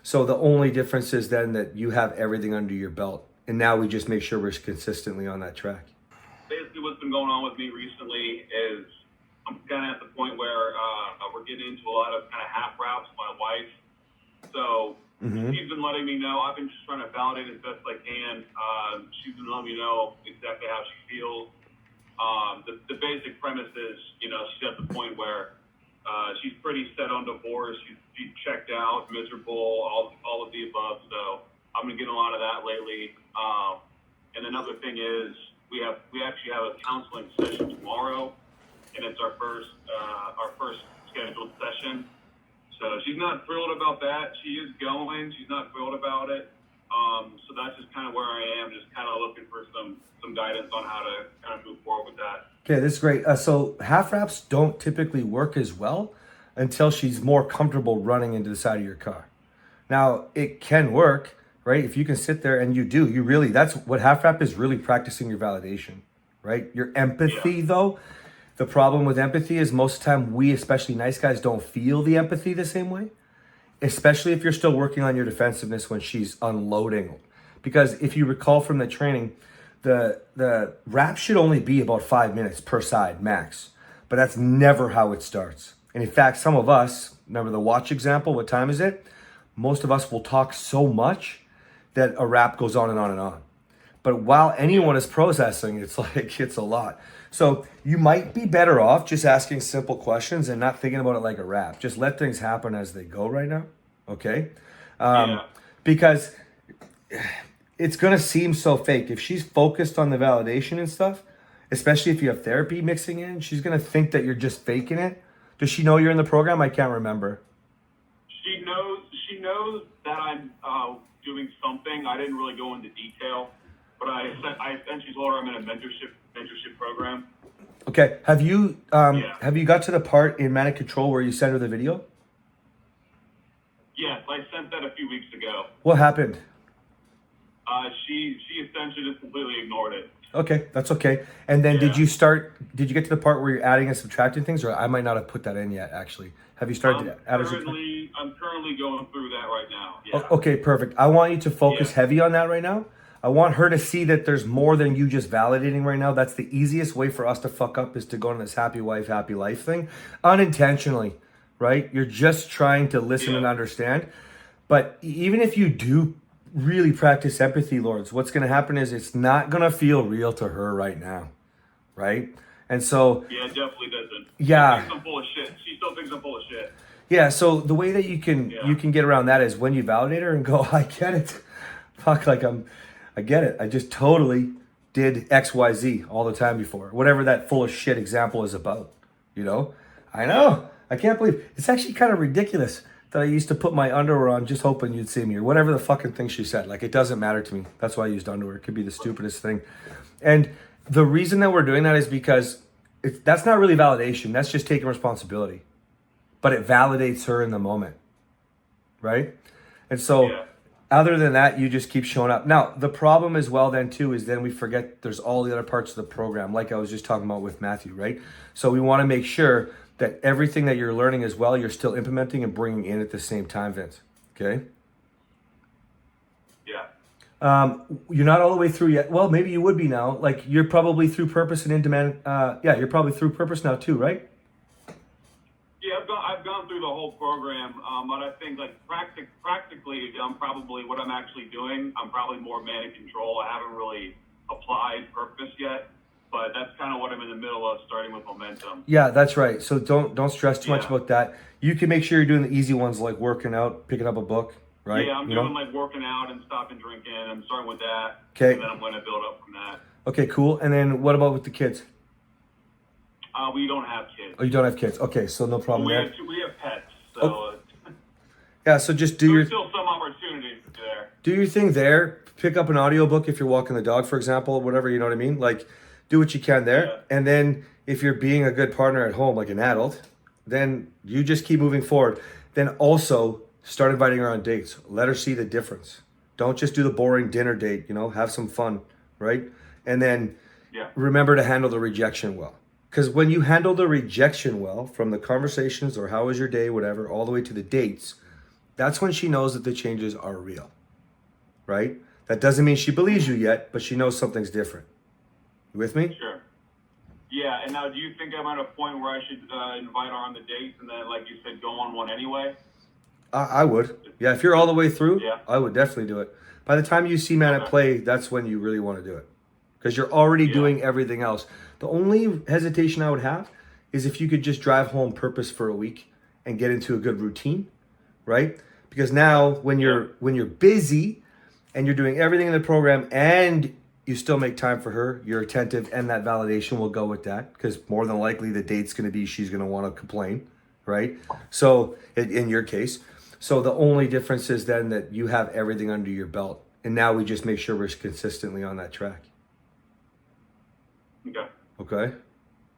So the only difference is then that you have everything under your belt. And now we just make sure we're consistently on that track. Basically, what's been going on with me recently is I'm kind of at the point where we're getting into a lot of kind of half wraps with my wife. So she's been letting me know. I've been just trying to validate as best I can. She's been letting me know exactly how she feels. The basic premise is, you know, she's at the point where she's pretty set on divorce. She's checked out, miserable, all of the above. So I've been getting a lot of that lately. And another thing is we actually have a counseling session tomorrow, and it's our first scheduled session. So she's not thrilled about that. She is going. She's not thrilled about it. So that's just kind of where I am, just kind of looking for some guidance on how to kind of move forward with that. Okay, this is great. So half wraps don't typically work as well until she's more comfortable running into the side of your car. Now, it can work, right? If you can sit there and you really, that's what half wrap is, really practicing your validation, right? Your empathy, though. The problem with empathy is most of the time we, especially nice guys, don't feel the empathy the same way, especially if you're still working on your defensiveness when she's unloading. Because if you recall from the training, the wrap should only be about 5 minutes per side max, but that's never how it starts. And in fact, some of us, remember the watch example, what time is it? Most of us will talk so much that a wrap goes on and on and on. But while anyone is processing, it's like, it's a lot. So you might be better off just asking simple questions and not thinking about it like a wrap. Just let things happen as they go right now, okay? Because it's going to seem so fake. If she's focused on the validation and stuff, especially if you have therapy mixing in, she's going to think that you're just faking it. Does she know you're in the program? I can't remember. She knows that I'm doing something. I didn't really go into detail, but I essentially told her I'm in a mentorship program. Okay. Have you got to the part in Manic Control where you sent her the video? Yes, I sent that a few weeks ago. What happened? She essentially just completely ignored it. Okay, that's okay. And then did you get to the part where you're adding and subtracting things, or I might not have put that in yet, actually. Have you started to add or subtract? I'm currently going through that right now. Yeah. Okay, perfect. I want you to focus heavy on that right now. I want her to see that there's more than you just validating right now. That's the easiest way for us to fuck up, is to go on this happy wife, happy life thing unintentionally, right? You're just trying to listen and understand. But even if you do really practice empathy, Lords, what's going to happen is it's not going to feel real to her right now, right? And so... Yeah, it definitely doesn't. Yeah. She thinks I'm full of shit. She still thinks I'm full of shit. Yeah, so the way that you can get around that is when you validate her and go, I get it. Fuck, like I get it. I just totally did XYZ all the time before. Whatever that full of shit example is about, you know? I know. I can't believe. It's actually kind of ridiculous that I used to put my underwear on just hoping you'd see me, or whatever the fucking thing she said. Like, it doesn't matter to me. That's why I used underwear. It could be the stupidest thing. And the reason that we're doing that is because that's not really validation. That's just taking responsibility. But it validates her in the moment, right? And so other than that, you just keep showing up. Now, the problem as well then too is then we forget there's all the other parts of the program, like I was just talking about with Matthew, right? So we want to make sure that everything that you're learning as well, you're still implementing and bringing in at the same time, Vince, okay? Yeah. You're not all the way through yet. Well, maybe you would be now. Like, you're probably through purpose and in demand. You're probably through purpose now too, right? Yeah, I've gone through the whole program, but I think like practically, what I'm actually doing, I'm probably more Manic Control. I haven't really applied purpose yet, but that's kind of what I'm in the middle of, starting with momentum. Yeah, that's right. So don't stress too much about that. You can make sure you're doing the easy ones like working out, picking up a book, right? Yeah, I'm doing like working out and stopping drinking. I'm starting with that. Okay. And then I'm going to build up from that. Okay, cool. And then what about with the kids? We don't have kids. Oh, you don't have kids. Okay, so no problem there. We have pets, so yeah, so just there's still some opportunities there. Do your thing there. Pick up an audiobook if you're walking the dog, for example, whatever, you know what I mean? Like, do what you can there. Yeah. And then if you're being a good partner at home, like an adult, then you just keep moving forward. Then also start inviting her on dates. Let her see the difference. Don't just do the boring dinner date, have some fun, right? And then remember to handle the rejection well. Because when you handle the rejection well, from the conversations or how was your day, whatever, all the way to the dates, that's when she knows that the changes are real, right? That doesn't mean she believes you yet, but she knows something's different. You with me? Sure. Yeah, and now do you think I'm at a point where I should invite her on the dates and then, like you said, go on one anyway? I would. Yeah, if you're all the way through, Yeah. I would definitely do it. By the time you see Man at Okay. Play, that's when you really want to do it. Because you're already Yeah. doing everything else. The only hesitation I would have is if you could just drive home purpose for a week and get into a good routine, right? Because now when you're busy and you're doing everything in the program and you still make time for her, you're attentive, and that validation will go with that, because more than likely the date's going to be she's going to want to complain, right? So in your case, so the only difference is then that you have everything under your belt, and now we just make sure we're consistently on that track. Okay. Okay.